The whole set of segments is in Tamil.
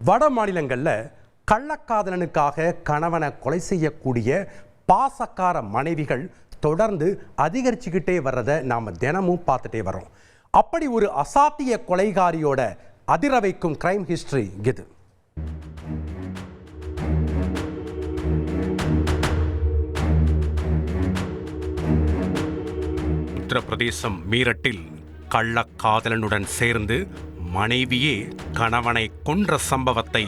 வட மாநிலங்களில் கள்ளக்காதலனுக்காக கணவனை கொலை செய்யக்கூடிய பாசக்கார மனைவிகள் தொடர்ந்து அதிகரிச்சுக்கிட்டே வர்றதை நாம் தினமும் பார்த்துட்டே வரோம். அப்படி ஒரு அசாத்திய கொலைகாரியோட அதிர வைக்கும் கிரைம் ஹிஸ்டரி இது. உத்தரப்பிரதேசம் மீரட்டில் கள்ளக்காதலனுடன் சேர்ந்து மனைவியே கணவனை கொன்ற சம்பவத்தை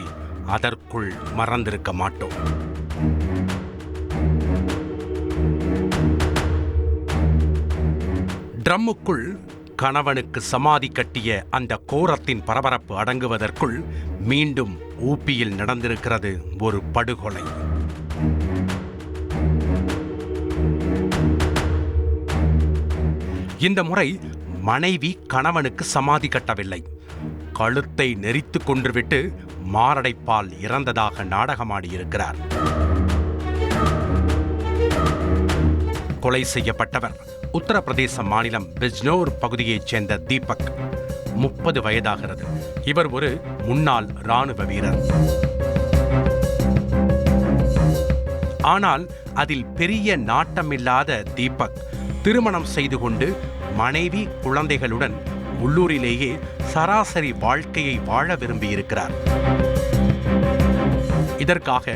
அதற்குள் மறந்திருக்க மாட்டோம். ட்ரம்முக்குள் கணவனுக்கு சமாதி கட்டிய அந்த கோரத்தின் பரபரப்பு அடங்குவதற்குள் மீண்டும் ஊபியில் நடந்திருக்கிறது ஒரு படுகொலை. இந்த முறை மனைவி கணவனுக்கு சமாதி கட்டவில்லை, கழுத்தை நெரித்து கொன்றுவிட்டு மாரடைப்பால் இறந்ததாக நாடகமாடியிருக்கிறார். கொலை செய்யப்பட்டவர் உத்தரப்பிரதேச மாநிலம் பிஜ்னோர் பகுதியைச் சேர்ந்த தீபக். 30 வயதாகிறது. இவர் ஒரு முன்னாள் இராணுவ வீரர். ஆனால் அதில் பெரிய நாட்டமில்லாத தீபக் திருமணம் செய்து கொண்டு மனைவி குழந்தைகளுடன் உள்ளூரிலேயே சராசரி வாழ்க்கையை வாழ விரும்பியிருக்கிறார். இதற்காக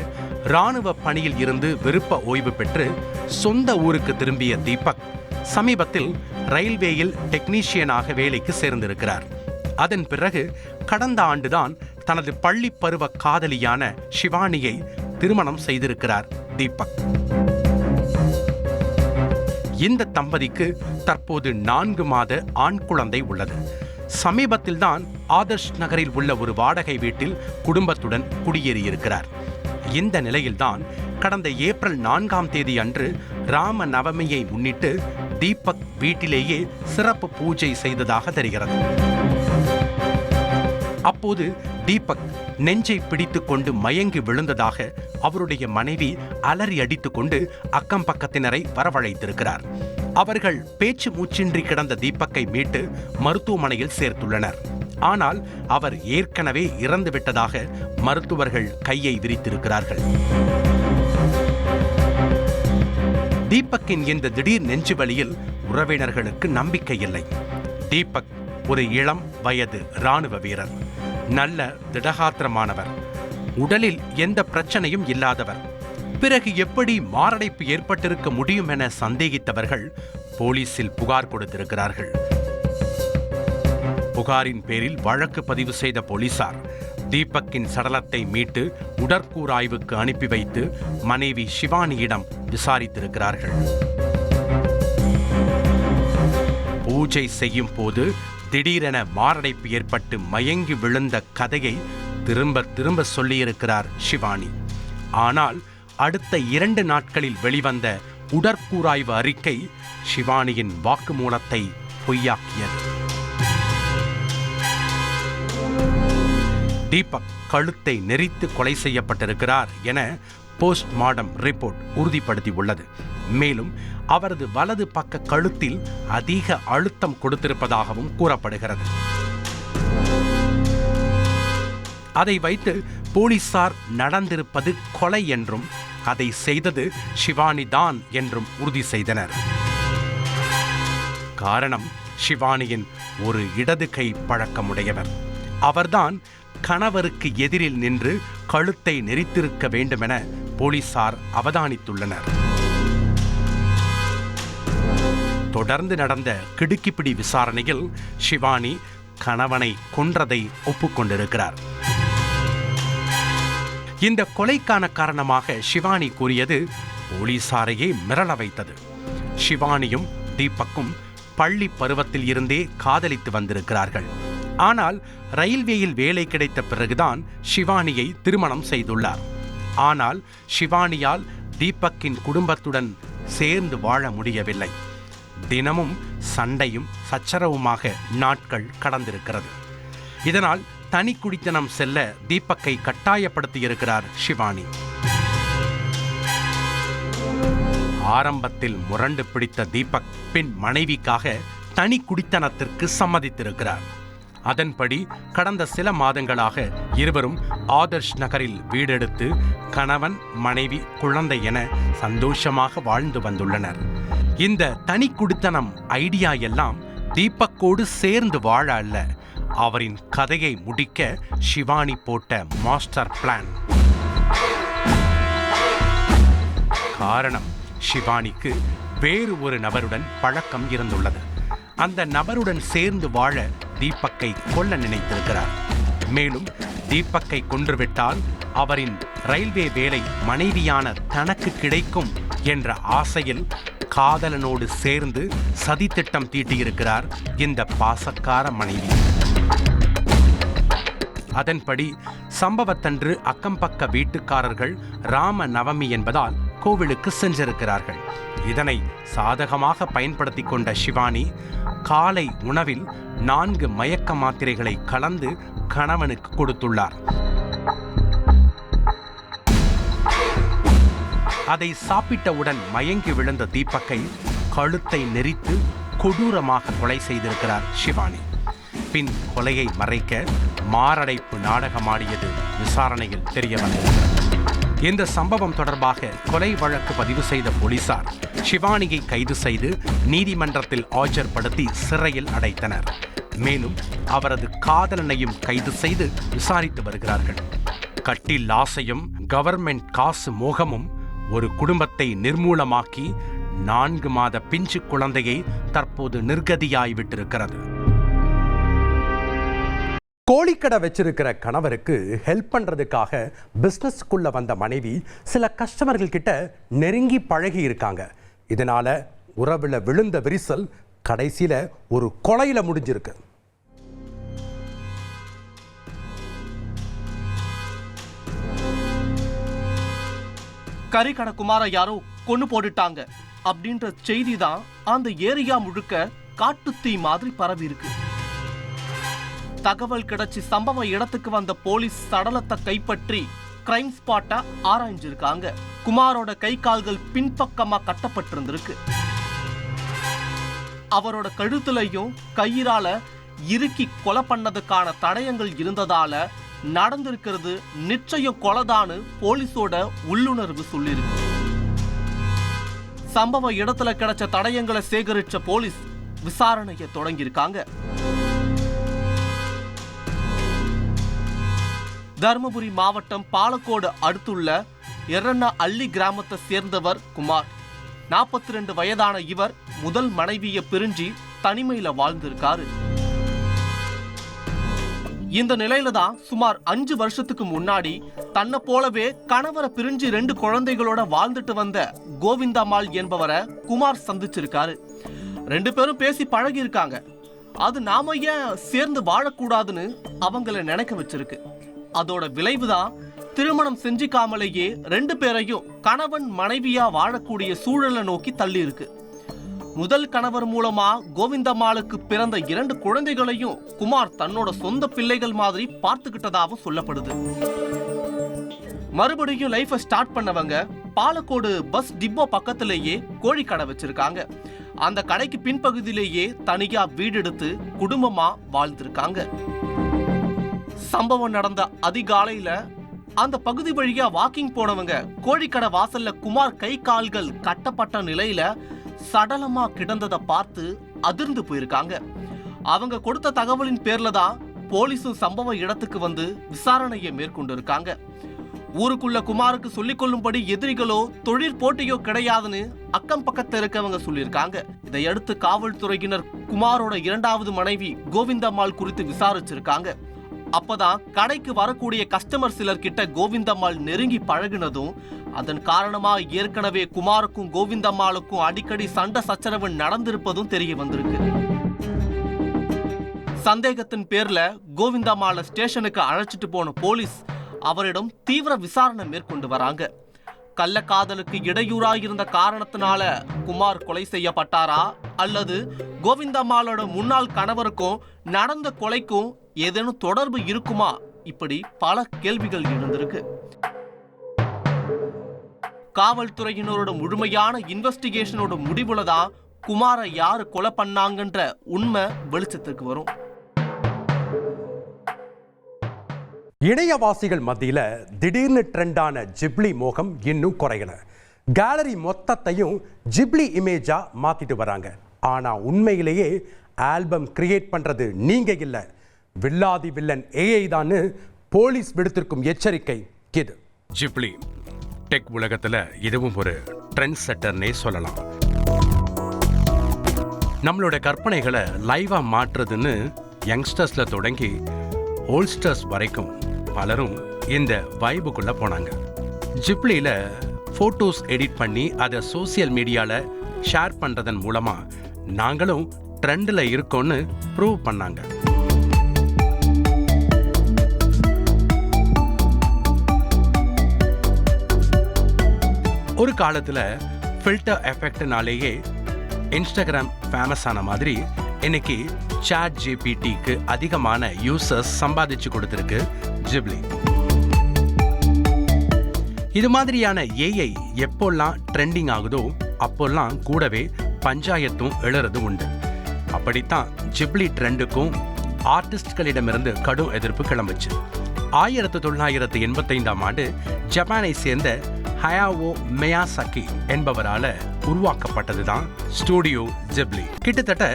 இராணுவ பணியில் இருந்து விருப்ப ஓய்வு பெற்று சொந்த ஊருக்கு திரும்பிய தீபக் சமீபத்தில் ரயில்வேயில் டெக்னீஷியனாக வேலைக்கு சேர்ந்திருக்கிறார். அதன் பிறகு கடந்த ஆண்டுதான் தனது பள்ளி பருவ காதலியான ஷிவானியை திருமணம் செய்திருக்கிறார் தீபக். இந்த தம்பதிக்கு தற்போது 4 மாத ஆண் குழந்தை உள்ளது. சமீபத்தில்தான் ஆதர்ஷ் நகரில் உள்ள ஒரு வாடகை வீட்டில் குடும்பத்துடன் குடியேறியிருக்கிறார். இந்த நிலையில்தான் கடந்த ஏப்ரல் 4ஆம் தேதி அன்று ராம நவமியை முன்னிட்டு தீபக் வீட்டிலேயே சிறப்பு பூஜை செய்ததாக தெரிகிறது. அப்போது தீபக் நெஞ்சை பிடித்துக் கொண்டு மயங்கி விழுந்ததாக அவருடைய மனைவி அலறி அடித்துக் கொண்டு அக்கம் பக்கத்தினரை வரவழைத்திருக்கிறார். அவர்கள் பேச்சு மூச்சின்றி கிடந்த தீபக்கை மீட்டு மருத்துவமனையில் சேர்த்துள்ளனர். ஆனால் அவர் ஏற்கனவே இறந்துவிட்டதாக மருத்துவர்கள் கையை விரித்திருக்கிறார்கள். தீபக்கின் இந்த திடீர் நெஞ்சுவலியில் உறவினர்களுக்கு நம்பிக்கை இல்லை. தீபக் ஒரு இளம் வயது இராணுவ வீரர், நல்ல திடகாத்திரமானவர், உடலில் எந்த பிரச்சனையும் இல்லாதவர். பிறகு எப்படி மாரடைப்பு ஏற்பட்டிருக்க முடியும் என சந்தேகித்தவர்கள் போலீசில் புகார் கொடுத்திருக்கிறார்கள். புகாரின் பேரில் வழக்கு பதிவு செய்த போலீசார் தீபக்கின் சடலத்தை மீட்டு உடற்கூறாய்வுக்கு அனுப்பி வைத்து மனைவி ஷிவானியிடம் விசாரித்திருக்கிறார்கள். பூஜை செய்யும் போது திடீரென மாரடைப்பு ஏற்பட்டு மயங்கி விழுந்த கதையை திரும்ப திரும்ப சொல்லியிருக்கிறார் ஷிவானி. ஆனால் அடுத்த 2 நாட்களில் வெளிவந்த உடற்கூறாய்வு அறிக்கை ஷிவானியின் வாக்குமூலத்தை பொய்யாக்கியது. தீபக் கழுத்தை நெரித்து கொலை செய்யப்பட்டிருக்கிறார் என போஸ்ட்மார்டம் ரிப்போர்ட் உறுதிப்படுத்தியுள்ளது. மேலும் அவரது வலது பக்க கழுத்தில் அதிக அழுத்தம் கொடுத்திருப்பதாகவும் கூறப்படுகிறது. அதை வைத்து போலீசார் நடந்திருப்பது கொலை என்றும் அதை செய்தது ஷிவானி தான் என்றும் உறுதி செய்தனர். காரணம், ஷிவானியின் ஒரு இடது கை பழக்கமுடையவர். அவர்தான் கணவருக்கு எதிரில் நின்று கழுத்தை நெரித்திருக்க வேண்டுமென போலீசார் அவதானித்துள்ளனர். தொடர்ந்து நடந்த கிடுக்கிப்பிடி விசாரணையில் ஷிவானி கணவனை கொன்றதை ஒப்புக்கொண்டிருக்கிறார். இந்த கொலைக்கான காரணமாக ஷிவானி கூறியது போலீசாரையே மிரள வைத்தது. ஷிவானியும் தீபக்கும் பள்ளி பருவத்தில் இருந்தே காதலித்து வந்திருக்கிறார்கள். ஆனால் ரயில்வேயில் வேலை கிடைத்த பிறகுதான் ஷிவானியை திருமணம் செய்துள்ளார். ஆனால் ஷிவானியால் தீபக்கின் குடும்பத்துடன் சேர்ந்து வாழ முடியவில்லை. தினமும் சண்டையும் சச்சரவுமாக நாட்கள் கடந்திருக்கிறது. இதனால் தனி குடித்தனம் செல்ல தீபக்கை கட்டாயப்படுத்தியிருக்கிறார் ஷிவானி. ஆரம்பத்தில் முரண்டு பிடித்த தீபக் பின் மனைவிக்காக தனி குடித்தனத்திற்கு சம்மதித்திருக்கிறார். அதன்படி கடந்த சில மாதங்களாக இருவரும் ஆதர்ஷ் நகரில் வீடெடுத்து கணவன், மனைவி, குழந்தை என சந்தோஷமாக வாழ்ந்து வந்துள்ளனர். இந்த தனி குடித்தனம் ஐடியா எல்லாம் தீபக்கோடு சேர்ந்து வாழ அல்ல, அவரின் கதையை முடிக்க ஷிவானி போட்ட மாஸ்டர் பிளான். காரணம், ஷிவானிக்கு வேறு ஒரு நபருடன் பழக்கம் இருந்துள்ளது. அந்த நபருடன் சேர்ந்து வாழ தீபக்கை கொல்ல நினைத்திருக்கிறார். மேலும் தீபக்கை கொன்றுவிட்டால் அவரின் ரயில்வே வேலை மனைவியான தனக்கு கிடைக்கும் என்ற ஆசையில் காதலனோடு சேர்ந்து சதித்திட்டம் தீட்டியிருக்கிறார் இந்த பாசக்கார மனைவி. அதன்படி சம்பவத்தன்று அக்கம்பக்க வீட்டுக்காரர்கள் ராம நவமி என்பதால் கோவிலுக்கு சென்றிருக்கிறார்கள். இதனை சாதகமாக பயன்படுத்தி கொண்ட ஷிவானி காலை உணவில் 4 மயக்க மாத்திரைகளை கலந்து கணவனுக்கு கொடுத்துள்ளார். அதை சாப்பிட்டவுடன் மயங்கி விழுந்த தீபக்கை கழுத்தை நெரித்து கொடூரமாக கொலை செய்திருக்கிறார் ஷிவானி. பின் கொலையை மறைக்க மாரடைப்பு நாடகமாடியது விசாரணையில் தெரிய வந்திருக்கிறது. இந்த சம்பவம் தொடர்பாக கொலை வழக்கு பதிவு செய்த போலீசார் ஷிவானியை கைது செய்து நீதிமன்றத்தில் ஆஜர்படுத்தி சிறையில் அடைத்தனர். மேலும் அவரது காதலனையும் கைது செய்து விசாரித்து வருகிறார்கள். கட்டில் ஆசையும் கவர்மெண்ட் காசு மோகமும் ஒரு குடும்பத்தை நிர்மூலமாக்கி 4 மாத பிஞ்சு குழந்தையை தற்போது நிர்கதியாய்விட்டிருக்கிறது. கோழிக்கடை வச்சிருக்கிற கணவருக்கு ஹெல்ப் பண்றதுக்காக பிசினஸ்க்குள்ள வந்த மனைவி சில கஸ்டமர்கள் கிட்ட நெருங்கி பழகி இருக்காங்க. இதனால உறவுல விழுந்த விரிசல் கடைசியில ஒரு கொலையில முடிஞ்சிருக்கு. கறிக்கடை குமார யாரோ கொன்னு போட்டுட்டாங்க அப்படின்ற செய்தி தான் அந்த ஏரியா முழுக்க காட்டுத்தீ மாதிரி பரவி இருக்கு. தகவல் கிடைச்சி சம்பவ இடத்துக்கு வந்த போலீஸ் சடலத்தை கைப்பற்றி கிரைம் ஸ்பாட்டை ஆராய்ஞ்சிருக்காங்க. குமாரோட கை கால்கள் பின்பக்கமா கட்டப்பட்டிருந்திருக்கு. அவரோட கழுத்துலையும் கயிறால இறுக்கி கொலை பண்ணதுக்கான தடயங்கள் இருந்ததால நடந்திருக்கிறது நிச்சயம் கொலைதான்னு போலீஸோட உள்ளுணர்வு சொல்லிருக்கு. சம்பவ இடத்துல கிடைச்ச தடயங்களை சேகரிச்ச போலீஸ் விசாரணையை தொடங்கியிருக்காங்க. தருமபுரி மாவட்டம் பாலக்கோடு அடுத்துள்ள எரண்ணா அள்ளி கிராமத்தை சேர்ந்தவர் குமார். 42 வயதான இவர் முதல் மனைவியை பிரிஞ்சு தனிமையில வாழ்ந்திருக்காரு. இந்த நிலையில தான் சுமார் 5 வருஷத்துக்கு முன்னாடி தன்னை போலவே கணவரை பிரிஞ்சு 2 குழந்தைகளோட வாழ்ந்துட்டு வந்த கோவிந்தம்மாள் என்பவரை குமார் சந்திச்சிருக்காரு. 2 பேரும் பேசி பழகி இருக்காங்க. அது நாம ஏன் சேர்ந்து வாழக்கூடாதுன்னு அவங்கள நினைக்க வச்சிருக்கு. அதோட விளைவுதான் திருமணம் செஞ்சுக்காமலேயே 2 பேரையும் கணவன் மனைவியா வாழக்கூடிய சூழலை நோக்கி தள்ளி இருக்கு. முதல் கணவர் மூலமா கோவிந்தம்மாளுக்கு பிறந்த 2 குழந்தைகளையும் குமார் தன்னோட சொந்த பிள்ளைகள் மாதிரி பார்த்துக்கிட்டதாகவும் சொல்லப்படுது. மறுபடியும் லைஃபை ஸ்டார்ட் பண்ணவங்க பாலக்கோடு பஸ் டிப்போ பக்கத்திலேயே கோழிக்கடை வச்சிருக்காங்க. அந்த கடைக்கு பின்பகுதியிலேயே தனியா வீடு எடுத்து குடும்பமா வாழ்ந்திருக்காங்க. சம்பவம் நடந்த அதிகாலையில அந்த பகுதி வழியா வாக்கிங் போனவங்க கோழிக்கடை வாசல்ல குமார் கை கால்கள் கட்டப்பட்ட நிலையில சடலமா கிடந்ததை பார்த்து அதிர்ந்து போயிருக்காங்க. அவங்க கொடுத்த தகவலின் பேர்ல தான் போலீஸும் சம்பவ இடத்துக்கு வந்து விசாரணையை மேற்கொண்டு இருக்காங்க. ஊருக்குள்ள குமாருக்கு சொல்லிக் கொள்ளும்படி எதிரிகளோ தொழிற் போட்டியோ கிடையாதுன்னு அக்கம் பக்கத்தில் இருக்கவங்க சொல்லியிருக்காங்க. இதையடுத்து காவல்துறையினர் குமாரோட 2வது மனைவி கோவிந்தம்மாள் குறித்து விசாரிச்சிருக்காங்க. அப்பதான் கடைக்கு வரக்கூடிய கஸ்டமர் சிலர் கிட்ட கோவிந்தம்மாள் நெருங்கி பழகினதும் அதன் காரணமா ஏற்கனவே குமாருக்கும் கோவிந்தம்மாளுக்கும் அடிக்கடி சண்டை சச்சரவு நடந்திருப்பதும் தெரிய வந்திருக்கு. சந்தேகத்தின் பேர்ல கோவிந்தம்மாளை ஸ்டேஷனுக்கு அழைச்சிட்டு போன போலீஸ் அவரிடம் தீவிர விசாரணை மேற்கொண்டு வராங்க. கள்ளக்காதலுக்கு இடையூறாயிருந்த காரணத்தினால குமார் கொலை செய்யப்பட்டாரா அல்லது கோவிந்தம்மாளோட முன்னாள் கணவருக்கும் நடந்த கொலைக்கும் ஏதேனும் தொடர்பு இருக்குமா, இப்படி பல கேள்விகள் இருந்திருக்கு. காவல்துறையினரோட முழுமையான இன்வெஸ்டிகேஷனோட முடிவுல தான் குமாரை யாரு கொலை பண்ணாங்கன்ற உண்மை வெளிச்சத்துக்கு வரும். இணையவாசிகள் மத்தியில் திடீர்னு ட்ரெண்டான ஜிப்ளி மோகம் இன்னும் குறையல. கேலரி மொத்தத்தையும் ஜிப்ளி இமேஜா மாத்திட்டு வராங்க. ஆனா உண்மையிலேயே ஆல்பம் கிரியேட் பண்றது நீங்க இல்ல, வில்லாதி வில்லன் ஏஐ தான் போலீஸ் விடுத்திருக்கும் எச்சரிக்கை இது. ஜிப்ளி டெக் உலகத்துல இதுவும் ஒரு ட்ரெண்ட் செட்டர்னே சொல்லலாம். நம்மளோட கற்பனைகளை லைவா மாற்றுறதுன்னு யங்ஸ்டர்ஸ்ல தொடங்கி ஓல்ஸ்டர்ஸ் வரைக்கும் பலரும் இந்த வைபுக்குள்ள போனாங்க. ஜிப்ளியில போட்டோஸ் எடிட் பண்ணி அதை சோசியல் மீடியால ஷேர் பண்றதன் மூலமா நாங்களும் ட்ரெண்ட்ல இருக்கோம்னு ப்ரூவ் பண்ணாங்க. ஒரு காலத்துல ஃபில்டர் எஃபெக்ட்னாலேயே இன்ஸ்டாகிராம் ஃபேமஸ் ஆன மாதிரி இன்னைக்கு சாட் ஜிபிடிக்கு அதிகமான யூசர்ஸ் சம்பாதிச்சு கொடுத்திருக்கு ஜிப்ளி. இது மாதிரியான ஏஐ எப்போல்லாம் ட்ரெண்டிங் ஆகுதோ அப்போல்லாம் கூடவே பஞ்சாயத்தும் எழுறது உண்டு. அப்படித்தான் ஜிப்ளி ட்ரெண்டுக்கும் ஆர்டிஸ்ட்களிடமிருந்து கடும் எதிர்ப்பு கிளம்புச்சு. 1985ஆம் ஆண்டு ஜப்பானை சேர்ந்த ஹயாவோ மியாசாகி என்பவரால உருவாக்கப்பட்டதுதான் ஸ்டூடியோ ஜிப்ளி. கிட்டத்தட்ட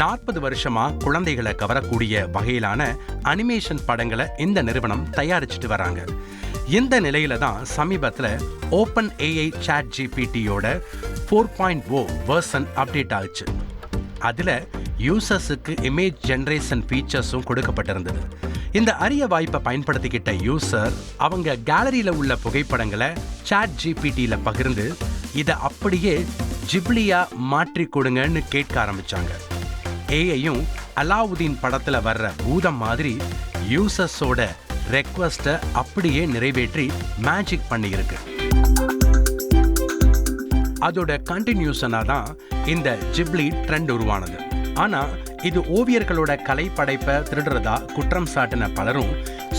40 வருஷமா குழந்தைகளை கவரக்கூடிய வகையிலான அனிமேஷன் படங்களை இந்த நிறுவனம் தயாரிச்சுட்டு வராங்க. இந்த நிலையில தான் சமீபத்துல ஓப்பன் ஏஐ சாட் ஜிபிடியோட 4.0 வெர்ஷன் அப்டேட் ஆச்சு. அதுல யூசர்ஸுக்கு இமேஜ் ஜெனரேஷன் ஃபீச்சர்ஸும் கொடுக்கப்பட்டிருந்தது. இந்த அரிய வாய்ப்பை பயன்படுத்திக்கிட்ட யூசர் அவங்க கேலரியில உள்ள புகைப்படங்களை சாட் ஜிபிடியில பகிர்ந்து இதை அப்படியே ஜிப்ளியா மாற்றி கொடுங்கன்னு கேட்க ஆரம்பிச்சாங்க. ஏஐயும் அலாவுதீன் படத்துல வர்ற பூதம் மாதிரி யூசர்ஸோட ரெக்வஸ்ட்டை அப்படியே நிறைவேற்றி மேஜிக் பண்ணியிருக்கு. அதோட கண்டினியூஷனா தான் இந்த ஜிப்ளி ட்ரெண்ட் உருவானது. ஆனா இது ஓவியர்களோட கலை படைப்பை திருடுறதா குற்றம் சாட்டின பலரும்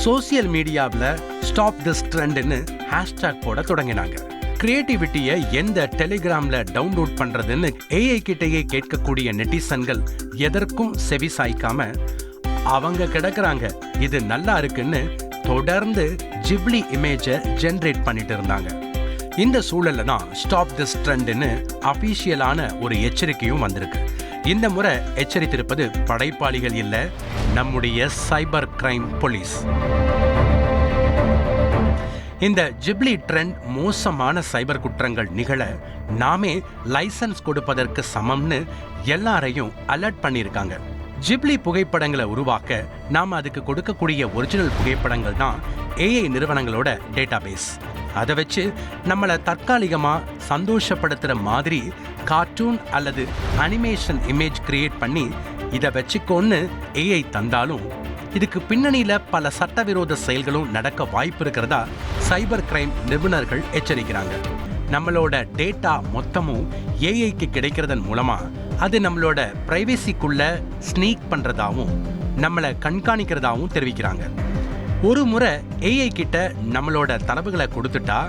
சோசியல் மீடியாவில் ஸ்டாப் திஸ் ட்ரெண்ட்னு ஹேஷ்டாக் போட தொடங்கினாங்க. கிரியேட்டிவிட்டியை எந்த டெலிகிராம்ல டவுன்லோட் பண்றதுன்னு ஏஐ கிட்டையே கேட்கக்கூடிய நெட்டிசன்கள் எதற்கும் செவி சாய்க்காம அவங்க கிடக்குறாங்க இது நல்லா இருக்குன்னு தொடர்ந்து ஜிப்ளி இமேஜை ஜென்ரேட் பண்ணிட்டு இருந்தாங்க. இந்த சூழல்ல தான் ஸ்டாப் திஸ் ட்ரெண்ட்னு அபிஷியலான ஒரு எச்சரிக்கையும் வந்திருக்கு. இந்த முறை எச்சரித்திருப்பது படைப்பாளிகள் இல்ல, நம்முடைய சைபர் கிரைம் போலீஸ். இந்த ஜிப்ளி ட்ரெண்ட் மோசமான சைபர் குற்றங்கள் நிகழ நாமே லைசன்ஸ் கொடுப்பதற்கு சமம்னு எல்லாரையும் அலர்ட் பண்ணியிருக்காங்க. ஜிப்ளி புகைப்படங்களை உருவாக்க நாம அதுக்கு கொடுக்கக்கூடிய ஒரிஜினல் புகைப்படங்கள் தான் ஏஐ நிறுவனங்களோட டேட்டாபேஸ். அதை வச்சு நம்மளை தற்காலிகமா சந்தோஷப்படுத்துற மாதிரி கார்ட்டூன் அல்லது அனிமேஷன் இமேஜ் கிரியேட் பண்ணி இதை வச்சுக்கோன்னு ஏஐ தந்தாலும் இதுக்கு பின்னணியில பல சட்டவிரோத செயல்களும் நடக்க வாய்ப்பு இருக்கிறதா சைபர் கிரைம் நிபுணர்கள் எச்சரிக்கிறாங்க. நம்மளோட டேட்டா மொத்தமும் ஏஐக்கு கிடைக்கிறதன் மூலமா அது நம்மளோட பிரைவேசிக்குள்ள ஸ்னீக் பண்றதாவும் நம்மளை கண்காணிக்கிறதாவும் தெரிவிக்கிறாங்க. ஒரு முறை ஏஐ கிட்ட நம்மளோட தரவுகளை கொடுத்துட்டா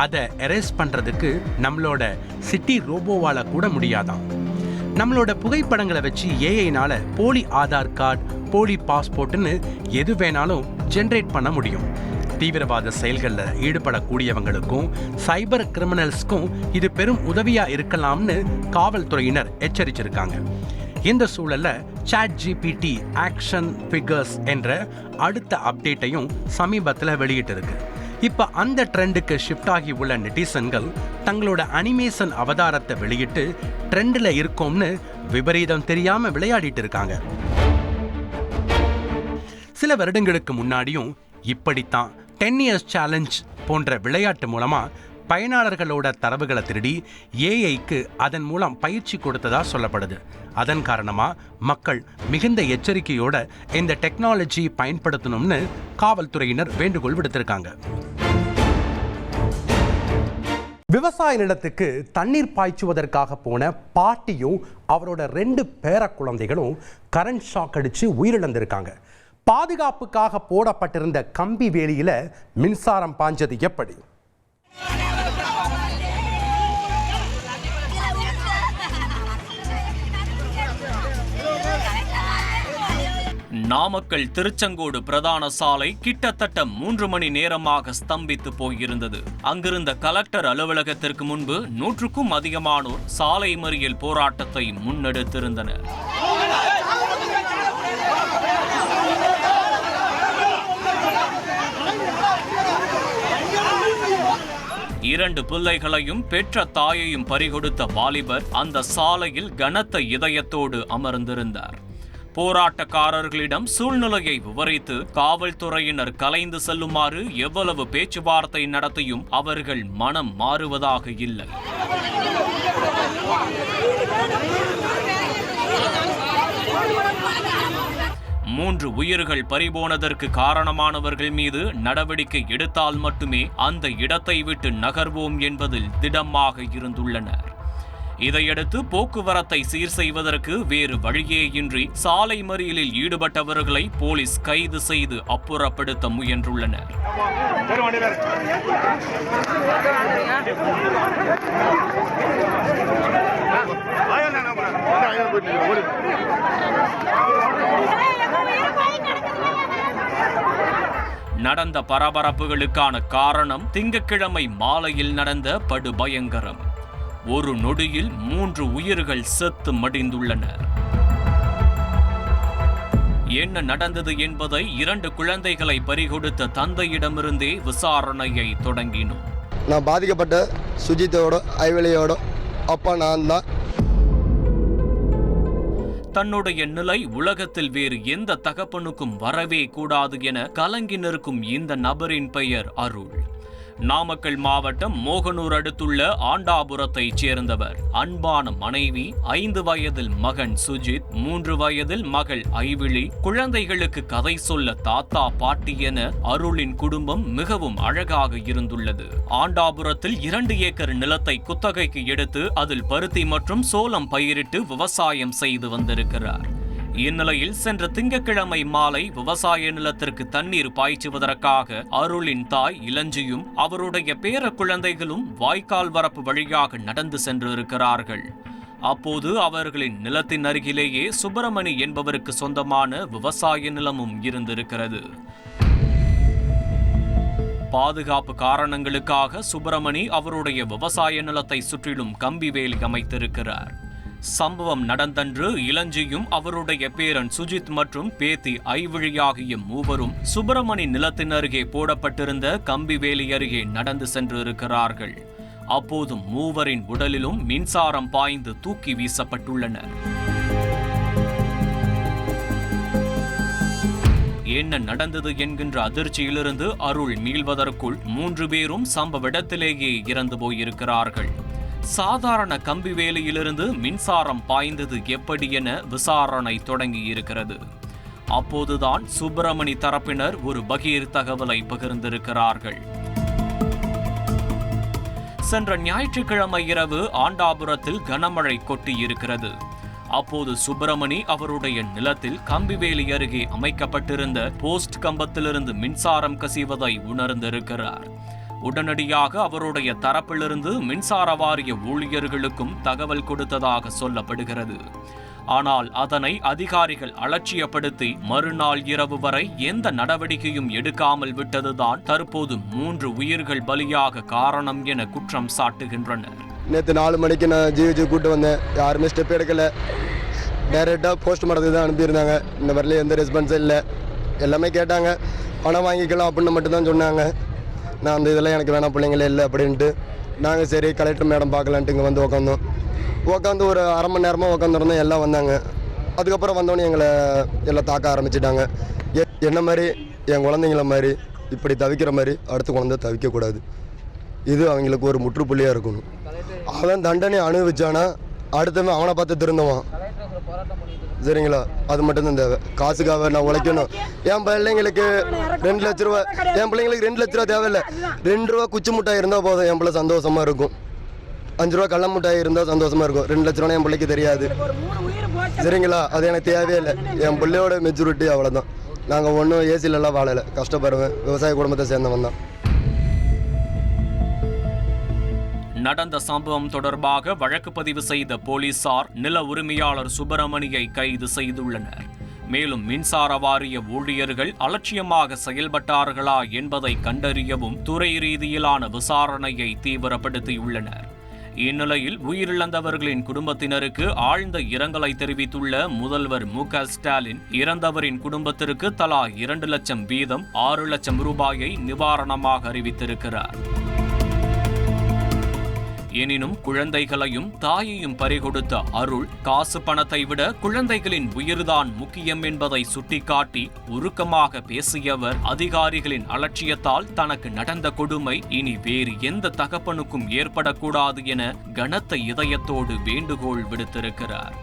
அதை எரேஸ் பண்றதுக்கு நம்மளோட சிட்டி ரோபோவால கூட முடியாதான். நம்மளோட புகைப்படங்களை வச்சு ஏஐனால போலி ஆதார் கார்டு, போலி பாஸ்போர்ட்னு எது வேணாலும் ஜென்ரேட் பண்ண முடியும். தீவிரவாத செயல்களில் ஈடுபடக்கூடியவங்களுக்கும் சைபர் கிரிமினல்ஸ்க்கும் இது பெரும் உதவியா இருக்கலாம்னு காவல்துறையினர் எச்சரிச்சிருக்காங்க. இந்த சூழல்ல சாட் ஜிபிடி ஆக்ஷன் ஃபிகர்ஸ் என்ற அடுத்த அப்டேட்டையும் சமீபத்தில் வெளியிட்டிருக்கு. இப்ப அந்த ட்ரெண்டுக்கு ஷிஃப்ட் ஆகி உள்ள நெட்டிசன்கள் தங்களோட அனிமேஷன் அவதாரத்தை வெளியிட்டு ட்ரெண்ட்ல இருக்கோம்னு விபரீதம் தெரியாம விளையாடிட்டு இருக்காங்க. சில வருடங்களுக்கு முன்னாடியும் இப்படித்தான் 10 years சேலஞ்ச் போன்ற விளையாட்டு மூலமா பயனாளர்களோட தரவுகளை திருடி ஏஐக்கு அதன் மூலம் பயிற்சி கொடுத்ததா சொல்லப்படுது. அதன் காரணமா மக்கள் மிகுந்த எச்சரிக்கையோட இந்த டெக்னாலஜி பயன்படுத்தணும்னு காவல்துறையினர் வேண்டுகோள் விடுத்திருக்காங்க. விவசாய நிலத்துக்கு தண்ணீர் பாய்ச்சுவதற்காக போன பாட்டியும் அவரோட 2 பேர குழந்தைகளும் கரண்ட் ஷாக் அடிச்சு உயிரிழந்திருக்காங்க. பாதுகாப்புக்காக போடப்பட்டிருந்த கம்பி வேலியில மின்சாரம் பாய்ஞ்சது எப்படி? நாமக்கல் திருச்செங்கோடு பிரதான சாலை கிட்டத்தட்ட 3 மணி நேரமாக ஸ்தம்பித்து போயிருந்தது. அங்கிருந்த கலெக்டர் அலுவலகத்திற்கு முன்பு 100க்கும் அதிகமானோர் சாலை மறியல் போராட்டத்தை முன்னெடுத்திருந்தனர். 2 பிள்ளைகளையும் பெற்ற தாயையும் பறிகொடுத்த வாலிபர் அந்த சாலையில் கனத்த இதயத்தோடு அமர்ந்திருந்தார். போராட்டக்காரர்களிடம் சூழ்நிலையை விவரித்து காவல்துறையினர் கலைந்து செல்லுமாறு எவ்வளவு பேச்சுவார்த்தை நடத்தியும் அவர்கள் மனம் மாறுவதாக இல்லை. மூன்று உயிர்கள் பறிபோனதற்கு காரணமானவர்கள் மீது நடவடிக்கை எடுத்தால் மட்டுமே அந்த இடத்தை விட்டு நகர்வோம் என்பதில் திடமாக இருந்துள்ளனர். இதையடுத்து போக்குவரத்தை சீர் செய்வதற்கு வேறு வழியே இன்றி சாலை மறியலில் ஈடுபட்டவர்களை போலீஸ் கைது செய்து அப்புறப்படுத்த முயன்றுள்ளனர். நடந்த பரபரப்புகளுக்கான காரணம் திங்கட்கிழமை மாலையில் நடந்த படுபயங்கரம். ஒரு நொடியில் 3 உயிர்கள் செத்து மடிந்துள்ளனர். என்ன நடந்தது என்பதை 2 குழந்தைகளை பறிகொடுத்த தந்தையிடமிருந்தே விசாரணையை தொடங்கினோம். நான் பாதிக்கப்பட்ட சுஜித்தோட ஐவலியோட அப்பா நான் தான். தன்னுடைய நிலை உலகத்தில் வேறு எந்த தகப்பனுக்கும் வரவே கூடாது என கலங்கி நிற்கும் இந்த நபரின் பெயர் அருள். நாமக்கல் மாவட்டம் மோகனூர் அடுத்துள்ள ஆண்டாபுரத்தைச் சேர்ந்தவர். அன்பான மனைவி, 5 வயதில் மகன் சுஜித், 3 வயதில் மகள் ஐவிழி, குழந்தைகளுக்கு கதை சொல்ல தாத்தா பாட்டி என அருளின் குடும்பம் மிகவும் அழகாக இருந்துள்ளது. ஆண்டாபுரத்தில் 2 ஏக்கர் நிலத்தை குத்தகைக்கு எடுத்து அதில் பருத்தி மற்றும் சோளம் பயிரிட்டு விவசாயம் செய்து வந்திருக்கிறார். இந்நிலையில் சென்ற திங்கட்கிழமை மாலை விவசாய நிலத்திற்கு தண்ணீர் பாய்ச்சுவதற்காக அருளின் தாய் இளஞ்சியும் அவருடைய பேர குழந்தைகளும் வாய்க்கால் வரப்பு வழியாக நடந்து சென்றிருக்கிறார்கள். அப்போது அவர்களின் நிலத்தின் அருகிலேயே சுப்பிரமணி என்பவருக்கு சொந்தமான விவசாய நிலமும் இருந்திருக்கிறது. பாதுகாப்பு காரணங்களுக்காக சுப்பிரமணி அவருடைய விவசாய நிலத்தை சுற்றிலும் கம்பி வேலி அமைத்திருக்கிறார். சம்பவம் நடந்தன்று இளஞ்சியும் அவருடைய பேரன் சுஜித் மற்றும் பேத்தி ஐவிழி ஆகிய மூவரும் சுப்பிரமணி நிலத்தின் அருகே போடப்பட்டிருந்த கம்பி வேலி அருகே நடந்து சென்று இருக்கிறார்கள். அப்போது மூவரின் உடலிலும் மின்சாரம் பாய்ந்து தூக்கி வீசப்பட்டுள்ளனர். என்ன நடந்தது என்கின்ற அதிர்ச்சியிலிருந்து அருள் மீள்வதற்குள் 3 பேரும் சம்பவ இடத்திலேயே இறந்து போயிருக்கிறார்கள். சாதாரண கம்பி வேலியிலிருந்து மின்சாரம் பாய்ந்தது எப்படி என விசாரணை தொடங்கி இருக்கிறது. அப்போதுதான் சுப்பிரமணி தரப்பினர் ஒரு பகீர் தகவலை பகிர்ந்திருக்கிறார்கள். சென்ற ஞாயிற்றுக்கிழமை இரவு ஆண்டாபுரத்தில் கனமழை கொட்டியிருக்கிறது. அப்போது சுப்பிரமணி அவருடைய நிலத்தில் கம்பிவேலி அருகே அமைக்கப்பட்டிருந்த போஸ்ட் கம்பத்திலிருந்து மின்சாரம் கசிவதை உணர்ந்திருக்கிறார். உடனடியாக அவருடைய தரப்பிலிருந்து மின்சார வாரிய ஊழியர்களுக்கும் தகவல் கொடுத்ததாக சொல்லப்படுகிறது. ஆனால் அதனை அதிகாரிகள் அலட்சியப்படுத்தி மறுநாள் இரவு வரை எந்த நடவடிக்கையும் எடுக்காமல் விட்டதுதான் தற்போது 3 உயிர்கள் பலியாக காரணம் என குற்றம் சாட்டுகின்றனர். நேற்று 4 மணிக்கு நான் ஜிஹெச் கூட்டு வந்தேன். யாருமே ஸ்டெப் எடுக்கல. டைரெக்டாக போஸ்ட்மார்ட்டத்துக்கு தான் அனுப்பியிருந்தாங்க. இந்த வரல எந்த ரெஸ்பான்ஸும் இல்லை. எல்லாமே கேட்டாங்க, பணம் வாங்கிக்கலாம் அப்படின்னு மட்டும்தான் சொன்னாங்க. நான் அந்த இதெல்லாம் எனக்கு வேணாம், பிள்ளைங்களே இல்லை அப்படின்ட்டு நாங்கள் சரி கலெக்டர் மேடம் பார்க்கலான்ட்டு இங்கே வந்து உட்காந்து ஒரு அரை மணி நேரமாக உட்காந்துருந்தோம். எல்லாம் வந்தாங்க. அதுக்கப்புறம் வந்தோடனே எங்களை எல்லாம் தாக்க ஆரம்பிச்சிட்டாங்க. என்ன மாதிரி என் குழந்தைங்கள மாதிரி இப்படி தவிக்கிற மாதிரி அடுத்த குழந்தை தவிக்கக்கூடாது. இது அவங்களுக்கு ஒரு முற்றுப்புள்ளியாக இருக்கணும். அவன் தண்டனை அனுபவிச்சானா அடுத்தவன் அவனை பார்த்து திருந்தவான். சரிங்களா? அது மட்டும்தான் தேவை. காசுக்காக நான் உழைக்கணும். என் பிள்ளைங்களுக்கு 2 லட்ச ரூபா, என் பிள்ளைங்களுக்கு 2 லட்ச ரூபா தேவையில்லை. 2 ரூபா குச்சி மிட்டாய் இருந்தால் போதும், என் பிள்ளை சந்தோஷமா இருக்கும். 5 ரூபா கள்ள மிட்டாய் இருந்தால் சந்தோஷமா இருக்கும். 2 லட்ச ரூபா என் பிள்ளைக்கு தெரியாது. சரிங்களா? அது எனக்கு தேவையே இல்லை. என் பிள்ளையோட மெச்சூரிட்டி அவ்வளோதான். நாங்கள் ஒன்றும் ஏசிலெல்லாம் வாழலை, கஷ்டப்படுவேன். விவசாய குடும்பத்தை சேர்ந்தவன் தான். நடந்த சம்பவம் தொடர்பாக வழக்கு பதிவு செய்த போலீசார் நில உரிமையாளர் சுப்பிரமணியை கைது செய்துள்ளனர். மேலும் மின்சார வாரிய ஊழியர்கள் அலட்சியமாக செயல்பட்டார்களா என்பதை கண்டறியவும் துறை ரீதியிலான விசாரணையை தீவிரப்படுத்தியுள்ளனர். இந்நிலையில் உயிரிழந்தவர்களின் குடும்பத்தினருக்கு ஆழ்ந்த இரங்கலை தெரிவித்துள்ள முதல்வர் மு.க. ஸ்டாலின் இறந்தவரின் குடும்பத்திற்கு தலா 2 லட்சம் வீதம் 6 லட்சம் ரூபாயை நிவாரணமாக அறிவித்திருக்கிறார். எனினும் குழந்தைகளையும் தாயையும் பறிகொடுத்த அருள் காசு பணத்தை விட குழந்தைகளின் உயிர்தான் முக்கியம் என்பதை சுட்டிக்காட்டி உருக்கமாக பேசியவர் அதிகாரிகளின் அலட்சியத்தால் தனக்கு நடந்த கொடுமை இனி வேறு எந்த தகப்பனுக்கும் ஏற்படக்கூடாது என கனத்த இதயத்தோடு வேண்டுகோள் விடுத்திருக்கிறார்.